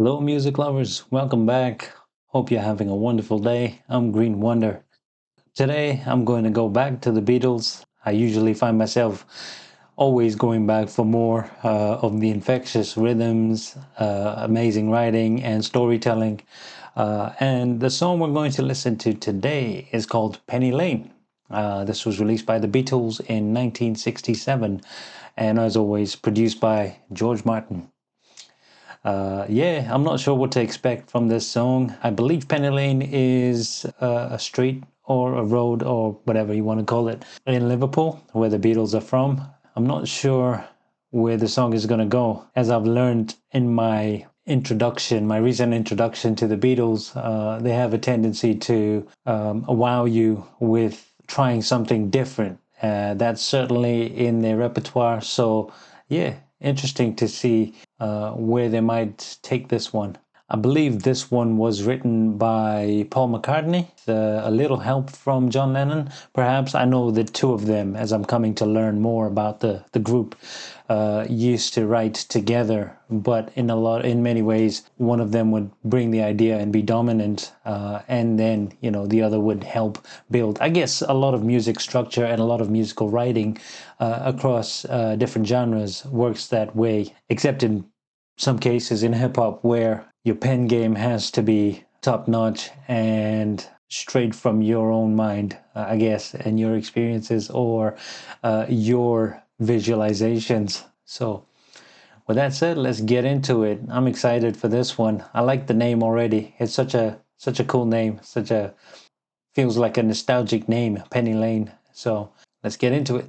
Hello, music lovers. Welcome back. Hope you're having a wonderful day. I'm Green Wonder. Today, I'm going to go back to the Beatles. I usually find myself always going back for more of the infectious rhythms, amazing writing, and storytelling. And the song we're going to listen to today is called Penny Lane. This was released by the Beatles in 1967, and as always, produced by George Martin. I'm not sure what to expect from this song. I believe Penny Lane is a street or a road or whatever you want to call it in Liverpool, where the Beatles are from. I'm not sure where the song is going to go. As I've learned in my recent introduction to the Beatles, they have a tendency to wow you with trying something different. That's certainly in their repertoire. So, yeah, interesting to see where they might take this one. I believe this one was written by Paul McCartney, a little help from John Lennon, perhaps. I know the two of them, as I'm coming to learn more about the group, used to write together, but in many ways, one of them would bring the idea and be dominant, and then, the other would help build, I guess, a lot of music structure and a lot of musical writing across different genres works that way, except in some cases in hip hop where your pen game has to be top notch and straight from your own mind, I guess, and your experiences or your visualizations. So, with that said, let's get into it. I'm excited for this one. I like the name already. It's such a cool name. Feels like a nostalgic name, Penny Lane. So, let's get into it.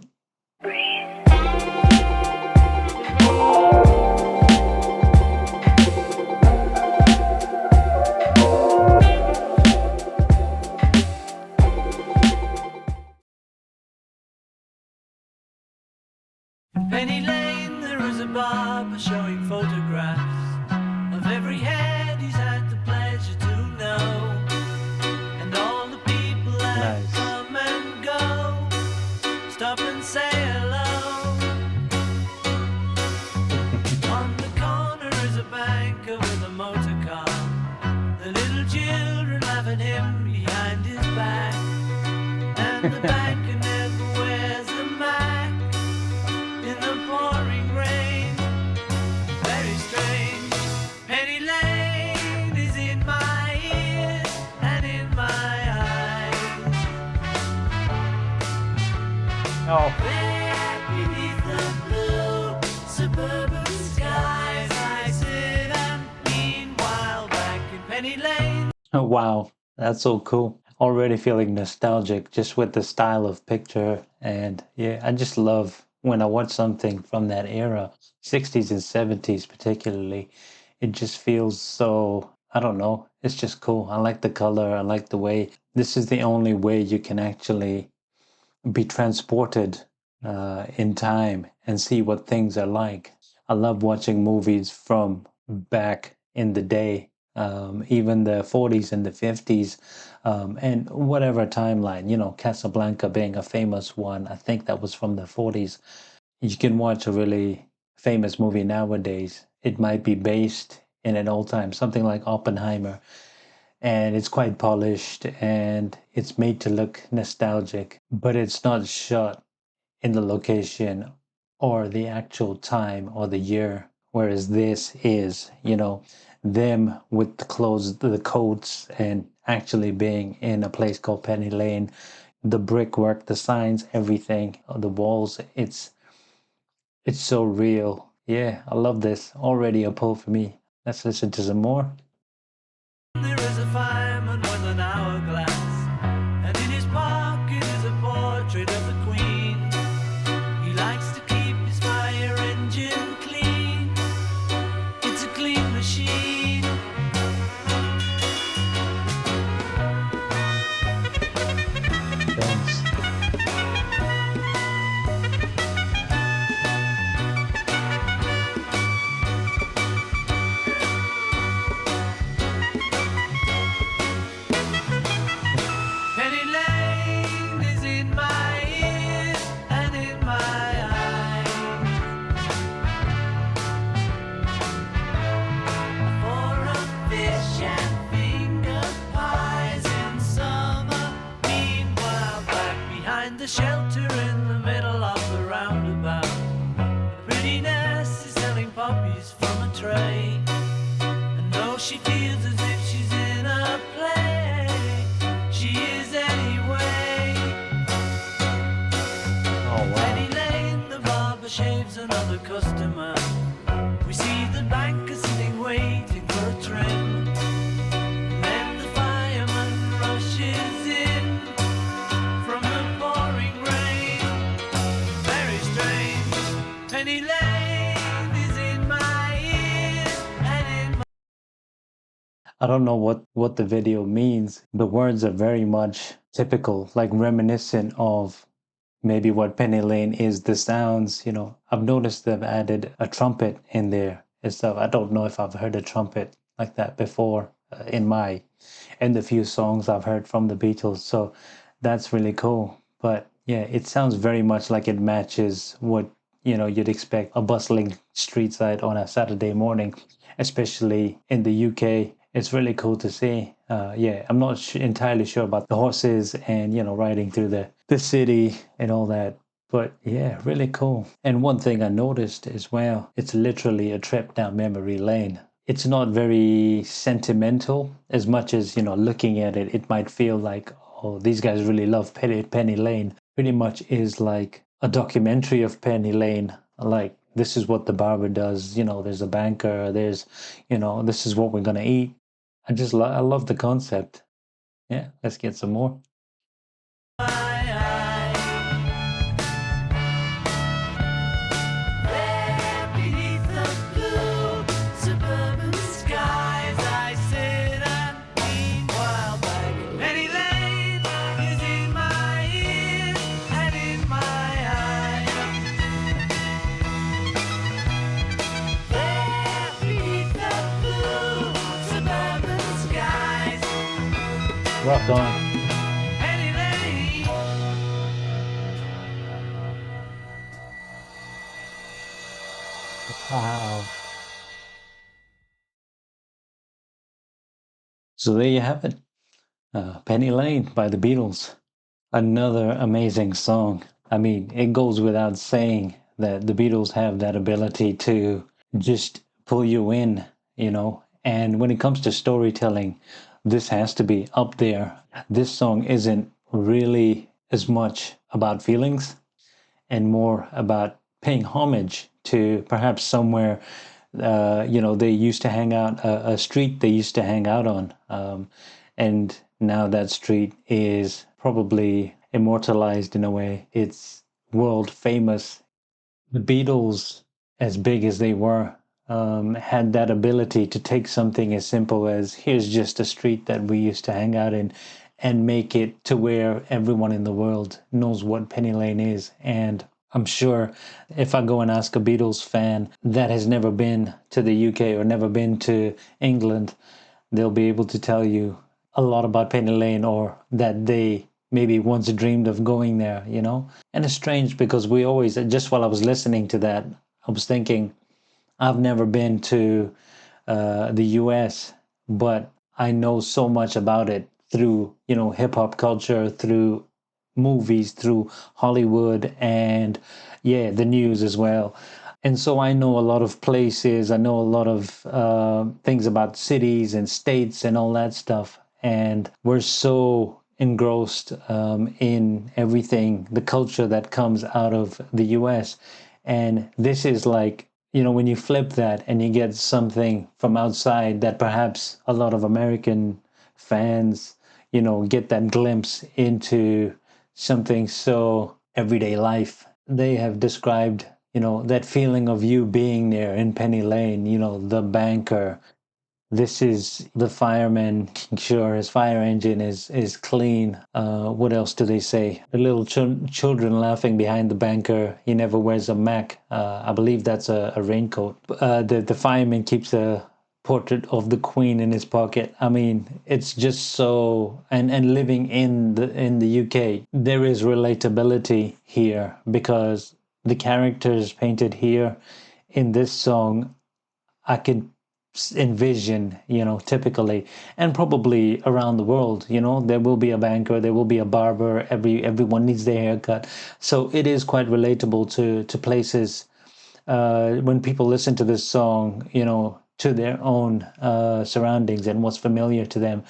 Penny Lane, there is a barber showing photographs of every head he's had the pleasure to know, and all the people that come and go stop and say hello. On the corner is a banker with a motor car. The little children laugh at him behind his back, and the banker never wears a mask in the pouring rain. Very strange. Penny Lane is in my ears and in my eyes. Oh. There beneath the blue suburban skies, I sit and meanwhile back in Penny Lane. Oh, wow, that's so cool. Already feeling nostalgic just with the style of picture. And yeah, I just love when I watch something from that era, 60s and 70s particularly. It just feels so, I don't know, it's just cool. I like the color, I like the way. This is the only way you can actually be transported in time and see what things are like. I love watching movies from back in the day, even the 40s and the 50s, and whatever timeline, Casablanca being a famous one. I think that was from the 40s. You can watch a really famous movie nowadays. It might be based in an old time, something like Oppenheimer, and it's quite polished and it's made to look nostalgic, but it's not shot in the location or the actual time or the year. Whereas this is, them with the clothes, the coats, and actually being in a place called Penny Lane, the brickwork, the signs, everything, the walls, it's so real. Yeah, I love this. Already a pull for me. Let's listen to some more. There is a fireman with an hourglass, and in his pocket is a portrait of the Queen. He likes to keep his fire engine clean. It's a clean machine. Thanks. she feels as if she's in a play. She is anyway. Oh wow. Penny Lane, the barber shaves another customer. We see the banker sitting waiting for a trim. Then the fireman rushes in from the pouring rain. Very strange. Penny Lane is in my ears and in my... I don't know what the video means. The words are very much typical, like reminiscent of maybe what Penny Lane is, the sounds, I've noticed they've added a trumpet in there and stuff. I don't know if I've heard a trumpet like that before in the few songs I've heard from the Beatles. So that's really cool. But yeah, it sounds very much like it matches what, you'd expect a bustling street side on a Saturday morning, especially in the UK. It's really cool to see. Yeah, I'm not entirely sure about the horses and, riding through the city and all that. But yeah, really cool. And one thing I noticed as well, it's literally a trip down memory lane. It's not very sentimental as much as, looking at it, it might feel like, oh, these guys really love Penny Lane. Pretty much is like a documentary of Penny Lane. Like, this is what the barber does. There's a banker. There's, this is what we're going to eat. I love the concept. Yeah, let's get some more. There beneath the blue suburban skies, I sit and meanwhile back in Penny Lane is in my ears and in my eyes. There beneath the blue suburban skies, Rock on. Penny Lane. Wow. So there you have it. Penny Lane by the Beatles. Another amazing song. I mean, it goes without saying that the Beatles have that ability to just pull you in, And when it comes to storytelling, this has to be up there. This song isn't really as much about feelings and more about paying homage to perhaps somewhere, they used to hang out, a street they used to hang out on. And now that street is probably immortalized in a way. It's world famous. The Beatles, as big as they were, had that ability to take something as simple as here's just a street that we used to hang out in and make it to where everyone in the world knows what Penny Lane is. And I'm sure if I go and ask a Beatles fan that has never been to the UK or never been to England, they'll be able to tell you a lot about Penny Lane, or that they maybe once dreamed of going there, And it's strange because we always, just while I was listening to that, I was thinking, I've never been to the US, but I know so much about it through, hip hop culture, through movies, through Hollywood, and yeah, the news as well. And so I know a lot of places, I know a lot of things about cities and states and all that stuff. And we're so engrossed in everything, the culture that comes out of the US. And this is like, when you flip that and you get something from outside that perhaps a lot of American fans, get that glimpse into something so everyday life. They have described, that feeling of you being there in Penny Lane, the banker. This is the fireman, sure, his fire engine is clean. What else do they say? The little children laughing behind the banker. He never wears a Mac. I believe that's a raincoat. The fireman keeps a portrait of the Queen in his pocket. I mean, it's just so... And living in the UK, there is relatability here because the characters painted here in this song, I could envision, typically, and probably around the world, there will be a banker, there will be a barber, everyone needs their haircut. So it is quite relatable to places. When people listen to this song, to their own surroundings and what's familiar to them.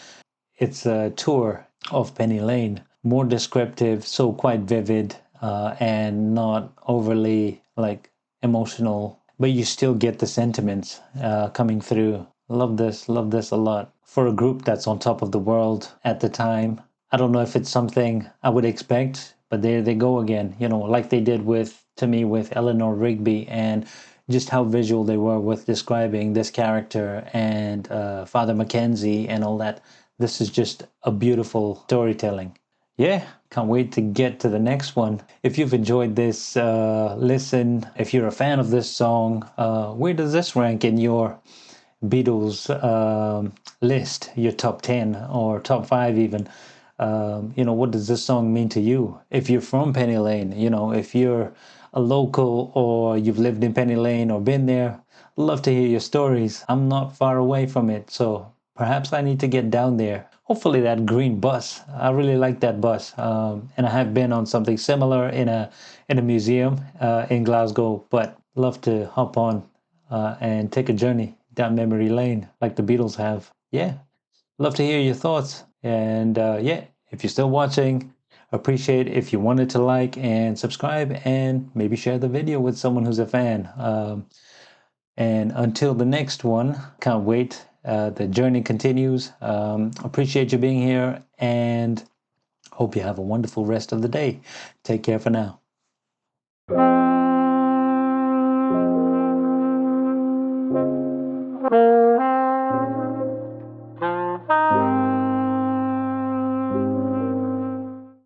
It's a tour of Penny Lane, more descriptive, so quite vivid, and not overly like emotional, but you still get the sentiments coming through. Love this a lot. For a group that's on top of the world at the time, I don't know if it's something I would expect, but there they go again, like they did to me with Eleanor Rigby, and just how visual they were with describing this character and Father Mackenzie and all that. This is just a beautiful storytelling. Yeah, can't wait to get to the next one. If you've enjoyed this listen, if you're a fan of this song, where does this rank in your Beatles list, your top 10 or top 5 even? What does this song mean to you? If you're from Penny Lane, if you're a local or you've lived in Penny Lane or been there, I'd love to hear your stories. I'm not far away from it, so perhaps I need to get down there. Hopefully that green bus. I really like that bus, and I have been on something similar in a museum in Glasgow. But love to hop on and take a journey down memory lane like the Beatles have. Yeah, love to hear your thoughts. And yeah, if you're still watching, appreciate if you wanted to like and subscribe and maybe share the video with someone who's a fan. And until the next one, can't wait. The journey continues. Appreciate you being here and hope you have a wonderful rest of the day. Take care for now.